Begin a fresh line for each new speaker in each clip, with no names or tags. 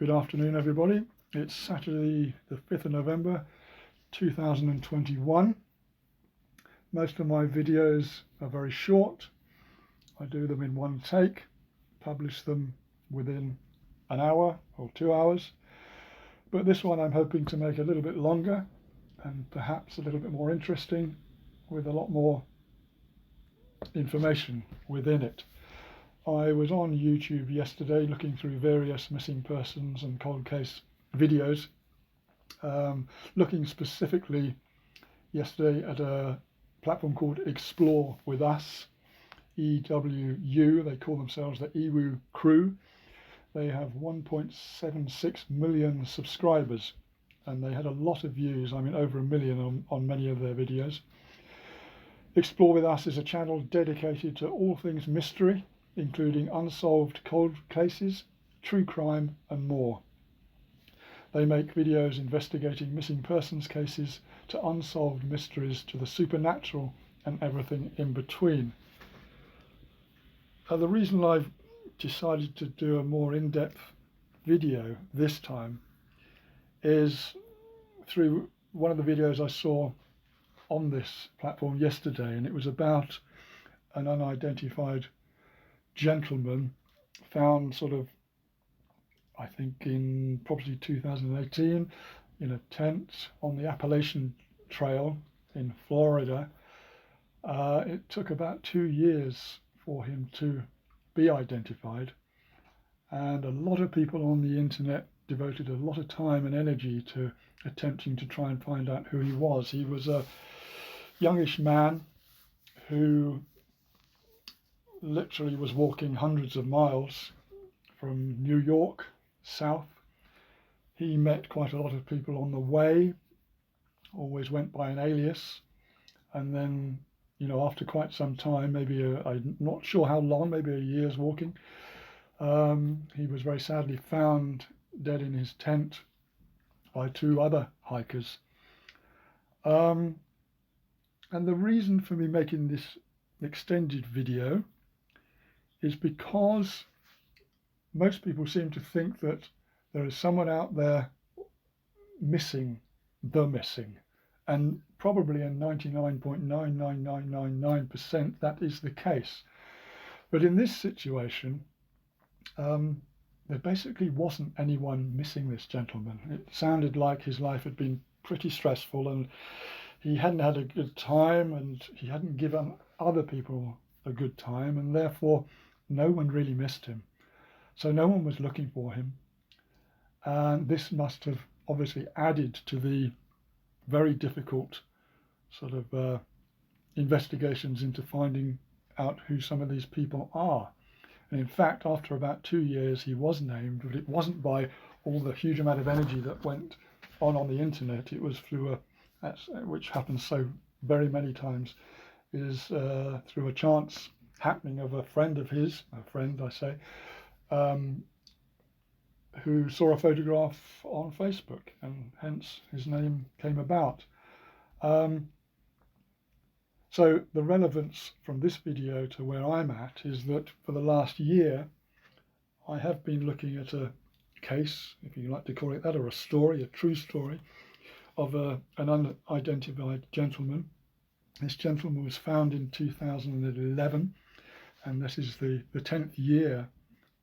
Good afternoon, everybody. It's Saturday the 5th of November 2021. Most of my videos are very short. I do them in one take, publish them within an hour or 2 hours. But this one I'm hoping to make a little bit longer and perhaps a little bit more interesting, with a lot more information within it. I was on YouTube yesterday looking through various missing persons and cold case videos, looking specifically yesterday at a platform called Explore With Us, EWU. They call themselves the EWU Crew. They have 1.76 million subscribers, and they had a lot of views, over 1 million on many of their videos. Explore With Us is a channel dedicated to all things mystery, including unsolved cold cases, true crime and more. They make videos investigating missing persons cases to unsolved mysteries, to the supernatural and everything in between. The reason I've decided to do a more in-depth video this time is through one of the videos I saw on this platform yesterday, and it was about an unidentified gentleman found I think in probably 2018 in a tent on the Appalachian Trail in Florida. It took about 2 years for him to be identified, and a lot of people on the internet devoted a lot of time and energy to attempting to try and find out who he was. He was a youngish man who literally was walking hundreds of miles from New York south. He met quite a lot of people on the way, always went by an alias, and then after quite some time, maybe I'm not sure how long, maybe a year's walking, he was very sadly found dead in his tent by 2 other hikers. And the reason for me making this extended video is because most people seem to think that there is someone out there missing the missing, and probably in 99.99999% that is the case. But in this situation, there basically wasn't anyone missing this gentleman. It sounded like his life had been pretty stressful, and he hadn't had a good time, and he hadn't given other people a good time, and therefore no one really missed him. So no one was looking for him. And this must have obviously added to the very difficult investigations into finding out who some of these people are. And in fact, after about 2 years, he was named, but it wasn't by all the huge amount of energy that went on the internet. It was through which happens so very many times, is through a chance happening of a friend of his, who saw a photograph on Facebook, and hence his name came about. So the relevance from this video to where I'm at is that for the last year I have been looking at a case, if you like to call it that, or a story, a true story, of an unidentified gentleman. This gentleman was found in 2011, and this is the 10th year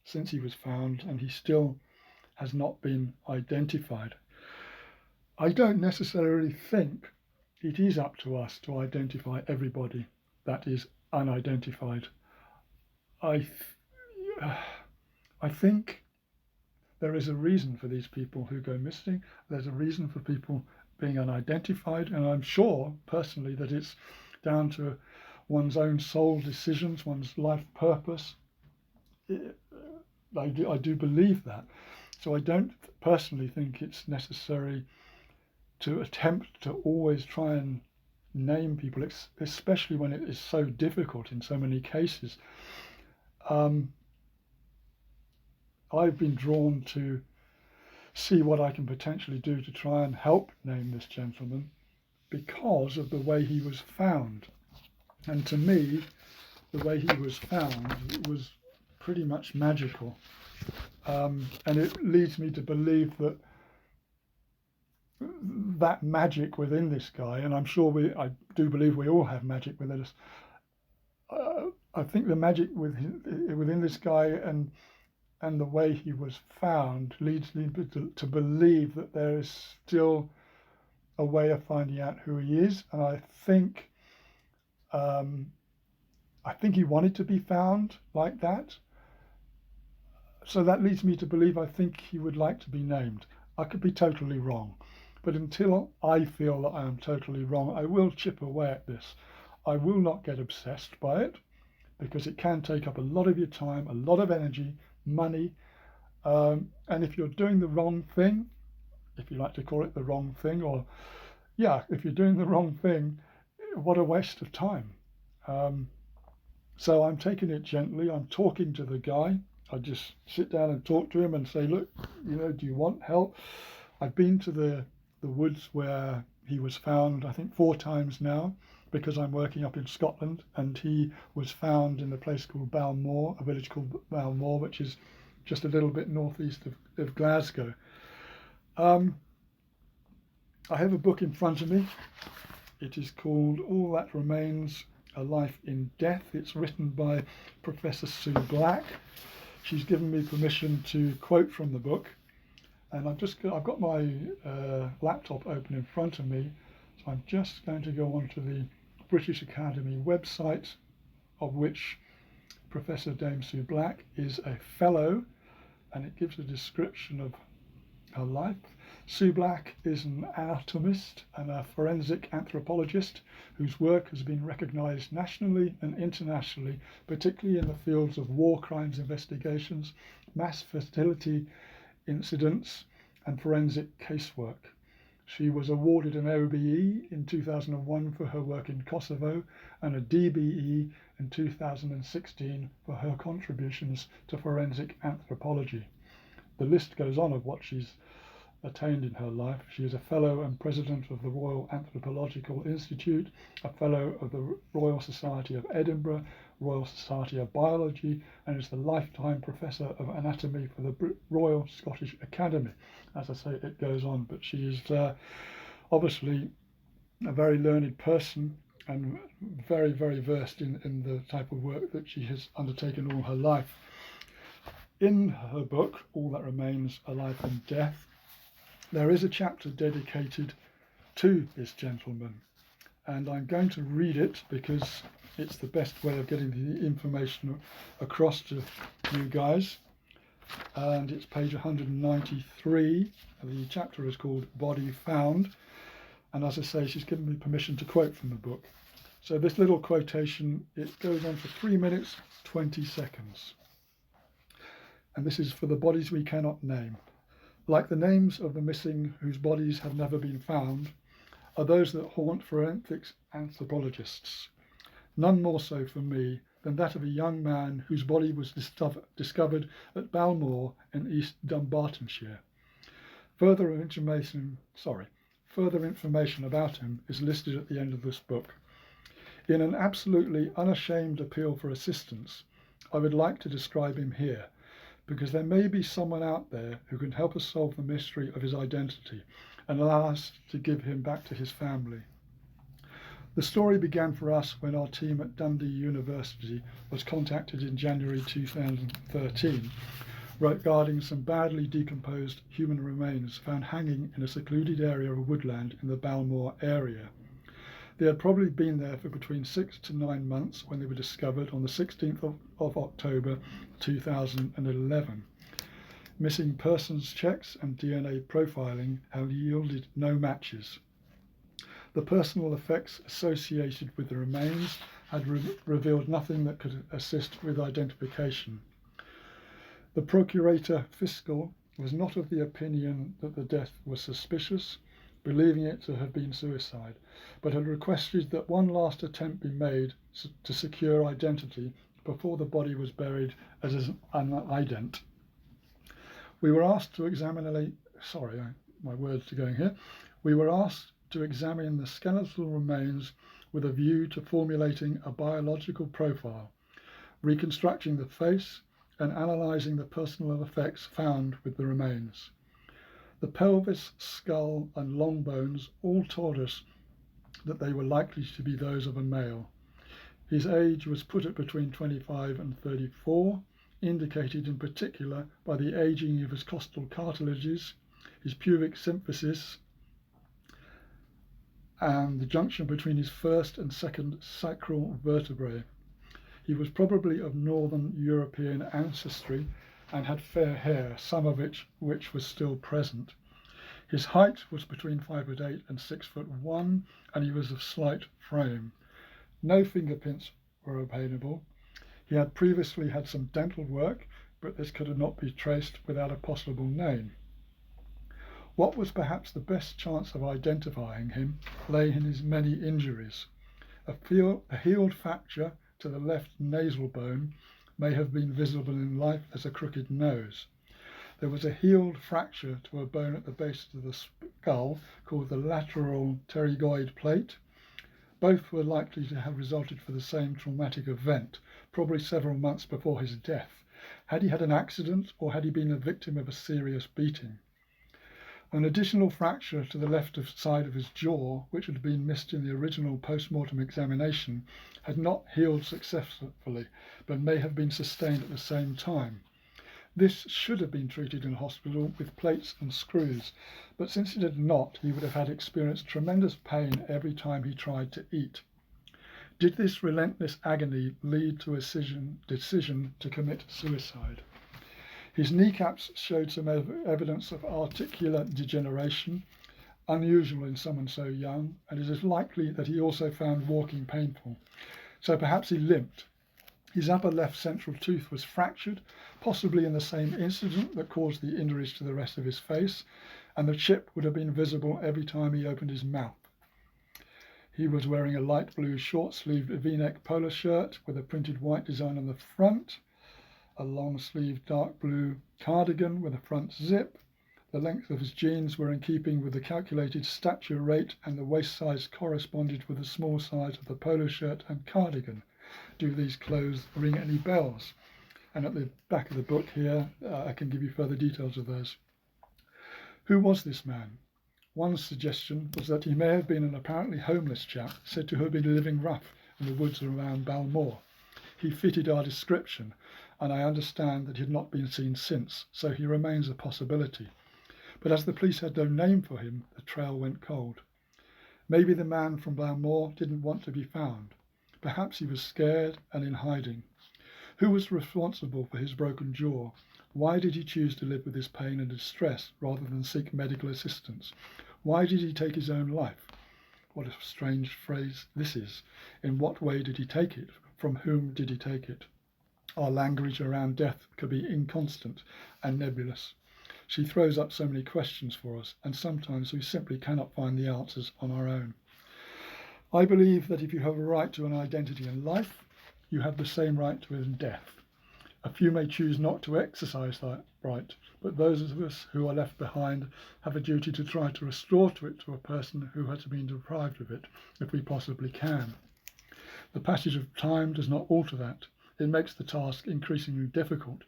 since he was found, and he still has not been identified. I don't necessarily think it is up to us to identify everybody that is unidentified. I think there is a reason for these people who go missing. There's a reason for people being unidentified, and I'm sure personally that it's down to one's own soul decisions, one's life purpose. I do believe that. So I don't personally think it's necessary to attempt to always try and name people, especially when it is so difficult in so many cases. I've been drawn to see what I can potentially do to try and help name this gentleman because of the way he was found. And to me, the way he was found, it was pretty much magical. And it leads me to believe that that magic within this guy, and I'm sure I do believe we all have magic within us. I think the magic within this guy and the way he was found leads me to believe that there is still a way of finding out who he is, and I think he wanted to be found like that. So that leads me to believe I think he would like to be named. I could be totally wrong, but until I feel that I am totally wrong, I will chip away at this. I will not get obsessed by it, because it can take up a lot of your time, a lot of energy, money, and if you're doing the wrong thing, if you like to call it the wrong thing, or if you're doing the wrong thing, what a waste of time. So I'm taking it gently. I'm talking to the guy. I just sit down and talk to him and say, look, do you want help? I've been to the woods where he was found, I think 4 times now, because I'm working up in Scotland, and he was found in a place called Balmore, a village called Balmore, which is just a little bit northeast of Glasgow. I have a book in front of me. It is called All That Remains, A Life in Death. It's written by Professor Sue Black. She's given me permission to quote from the book, and I've got my laptop open in front of me, so I'm just going to go onto the British Academy website, of which Professor Dame Sue Black is a fellow, and it gives a description of her life. Sue Black is an anatomist and a forensic anthropologist whose work has been recognised nationally and internationally, particularly in the fields of war crimes investigations, mass fertility incidents, and forensic casework. She was awarded an OBE in 2001 for her work in Kosovo and a DBE in 2016 for her contributions to forensic anthropology. The list goes on of what she's attained in her life. She is a fellow and president of the Royal Anthropological Institute, a fellow of the Royal Society of Edinburgh, Royal Society of Biology, and is the lifetime professor of anatomy for the Royal Scottish Academy. As I say, it goes on, but she is obviously a very learned person and very, very versed in the type of work that she has undertaken all her life. In her book, All That Remains, A Life in Death, there is a chapter dedicated to this gentleman, and I'm going to read it because it's the best way of getting the information across to you guys. And it's page 193. The chapter is called Body Found, and as I say, she's given me permission to quote from the book. So this little quotation, it goes on for 3 minutes 20 seconds, and this is for the bodies we cannot name. Like the names of the missing whose bodies have never been found are those that haunt forensic anthropologists. None more so for me than that of a young man whose body was discovered at Balmore in East Dunbartonshire. Further information about him is listed at the end of this book. In an absolutely unashamed appeal for assistance, I would like to describe him here, because there may be someone out there who can help us solve the mystery of his identity and allow us to give him back to his family. The story began for us when our team at Dundee University was contacted in January 2013 regarding some badly decomposed human remains found hanging in a secluded area of woodland in the Balmore area. They had probably been there for between 6 to 9 months when they were discovered on the 16th of October 2011. Missing persons checks and DNA profiling have yielded no matches. The personal effects associated with the remains had revealed nothing that could assist with identification. The Procurator Fiscal was not of the opinion that the death was suspicious, believing it to have been suicide, but had requested that one last attempt be made to secure identity before the body was buried as an ident. We were asked to examine We were asked to examine the skeletal remains with a view to formulating a biological profile, reconstructing the face and analysing the personal effects found with the remains. The pelvis, skull and long bones all told us that they were likely to be those of a male. His age was put at between 25 and 34, indicated in particular by the ageing of his costal cartilages, his pubic symphysis, and the junction between his first and second sacral vertebrae. He was probably of Northern European ancestry and had fair hair, some of which was still present. His height was between 5'8" and 6'1", and he was of slight frame. No fingerprints were obtainable. He had previously had some dental work, but this could not be traced without a possible name. What was perhaps the best chance of identifying him lay in his many injuries. A healed fracture to the left nasal bone may have been visible in life as a crooked nose. There was a healed fracture to a bone at the base of the skull called the lateral pterygoid plate. Both were likely to have resulted from the same traumatic event, probably several months before his death. Had he had an accident, or had he been a victim of a serious beating? An additional fracture to the left side of his jaw, which had been missed in the original post-mortem examination, had not healed successfully, but may have been sustained at the same time. This should have been treated in hospital with plates and screws, but since it had not, he would have had experienced tremendous pain every time he tried to eat. Did this relentless agony lead to a decision to commit suicide? His kneecaps showed some evidence of articular degeneration, unusual in someone so young, and it is likely that he also found walking painful. So perhaps he limped. His upper left central tooth was fractured, possibly in the same incident that caused the injuries to the rest of his face, and the chip would have been visible every time he opened his mouth. He was wearing a light blue short-sleeved V-neck polo shirt with a printed white design on the front, a long-sleeved dark blue cardigan with a front zip. The length of his jeans were in keeping with the calculated stature rate, and the waist size corresponded with the small size of the polo shirt and cardigan. Do these clothes ring any bells? And at the back of the book here, I can give you further details of those. Who was this man? One suggestion was that he may have been an apparently homeless chap, said to have been living rough in the woods around Balmore. He fitted our description, and I understand that he had not been seen since, so he remains a possibility. But as the police had no name for him, the trail went cold. Maybe the man from Balmore didn't want to be found. Perhaps he was scared and in hiding. Who was responsible for his broken jaw? Why did he choose to live with his pain and distress rather than seek medical assistance? Why did he take his own life? What a strange phrase this is. In what way did he take it? From whom did he take it? Our language around death could be inconstant and nebulous. She throws up so many questions for us, and sometimes we simply cannot find the answers on our own. I believe that if you have a right to an identity in life, you have the same right to it in death. A few may choose not to exercise that right, but those of us who are left behind have a duty to try to restore it to a person who has been deprived of it, if we possibly can. The passage of time does not alter that. It makes the task increasingly difficult.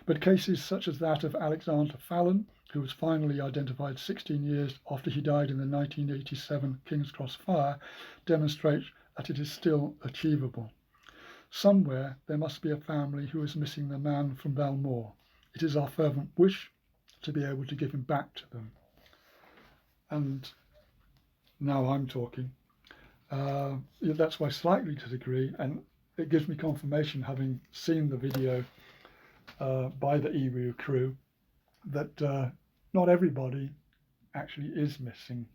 But cases such as that of Alexander Fallon, who was finally identified 16 years after he died in the 1987 King's Cross fire, demonstrate that it is still achievable. Somewhere there must be a family who is missing the man from Balmore. It is our fervent wish to be able to give him back to them. And now I'm talking. That's why slightly to degree, and it gives me confirmation, having seen the video by the EWU crew, that not everybody actually is missing,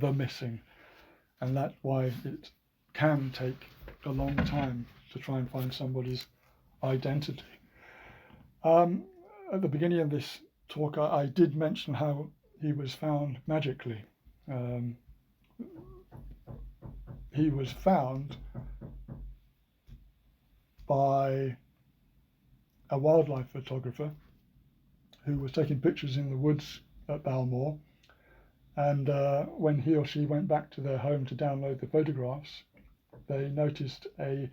and that's why it can take a long time to try and find somebody's identity. At the beginning of this talk, I did mention how he was found magically. He was found by a wildlife photographer who was taking pictures in the woods at Balmore, and when he or she went back to their home to download the photographs, they noticed a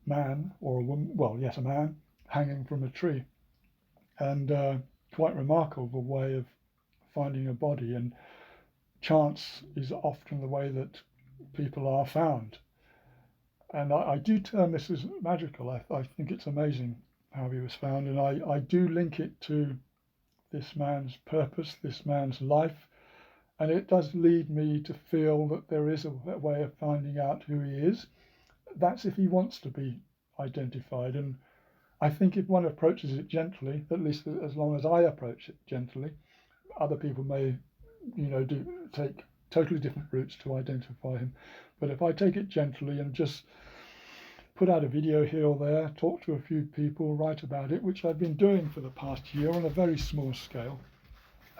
man, or a woman, well, yes, a man, hanging from a tree, and quite remarkable way of finding a body. And chance is often the way that people are found. And I do term this as magical. I think it's amazing how he was found, and I do link it to this man's purpose, this man's life, and it does lead me to feel that there is a way of finding out who he is. That's if he wants to be identified, and I think if one approaches it gently, at least as long as I approach it gently, other people may, take totally different routes to identify him. But if I take it gently and just put out a video here or there, talk to a few people, write about it, which I've been doing for the past year on a very small scale,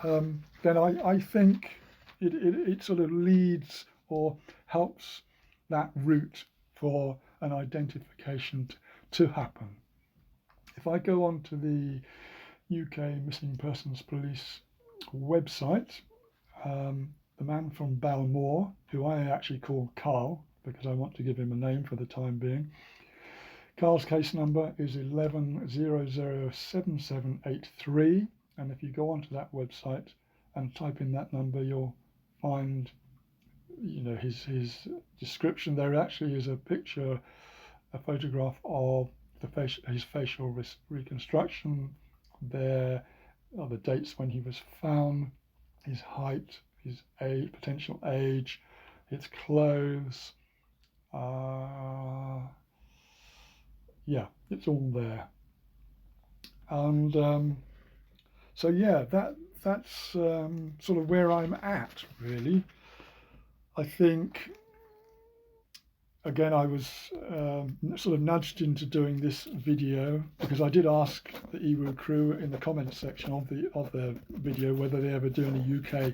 then I think it sort of leads or helps that route for an identification to happen. If I go on to the UK Missing Persons Police website, the man from Balmore, who I actually call Carl because I want to give him a name for the time being, Carl's case number is 11007783, and if you go onto that website and type in that number, you'll find his description. There actually is a picture, a photograph of his facial reconstruction. There are the dates when he was found, his height, his age, potential age, his clothes. It's all there. And so that's sort of where I'm at, really. I think, again, I was sort of nudged into doing this video because I did ask the EWU crew in the comments section of the video whether they ever do any UK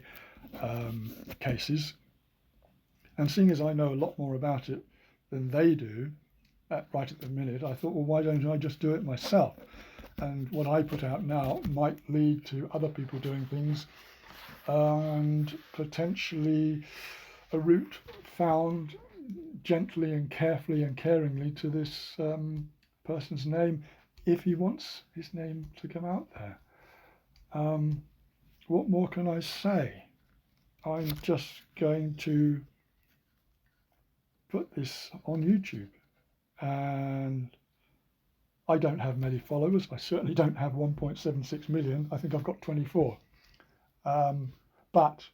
cases. And seeing as I know a lot more about it than they do right at the minute, I thought, well, why don't I just do it myself? And what I put out now might lead to other people doing things and potentially a route found gently and carefully and caringly to this person's name, if he wants his name to come out there. What more can I say? I'm just going to put this on YouTube, and I don't have many followers. I certainly don't have 1.76 million. I think I've got 24. But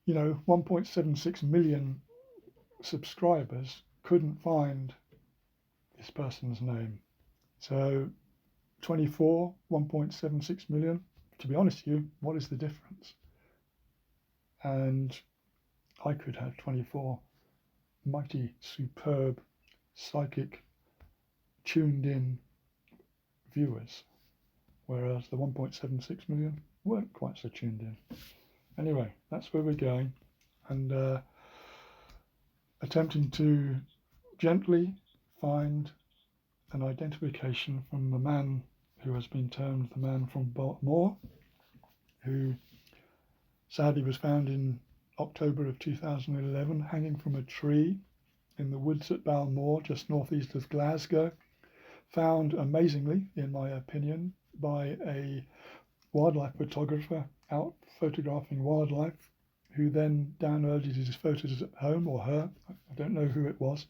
1.76 million subscribers couldn't find this person's name. So 24, 1.76 million, to be honest with you, what is the difference? And I could have 24 mighty, superb, psychic, tuned in viewers, whereas the 1.76 million weren't quite so tuned in. Anyway, that's where we're going, and attempting to gently find an identification from the man who has been termed the man from Balmore, who sadly was found in October of 2011 hanging from a tree in the woods at Balmore, just northeast of Glasgow, found amazingly, in my opinion, by a wildlife photographer out photographing wildlife, who then downloaded his photos at home, or her, I don't know who it was,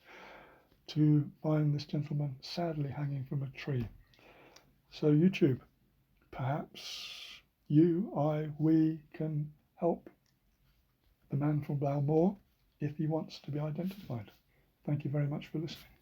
to find this gentleman sadly hanging from a tree. So YouTube, perhaps we can help the man from Balmore if he wants to be identified. Thank you very much for listening.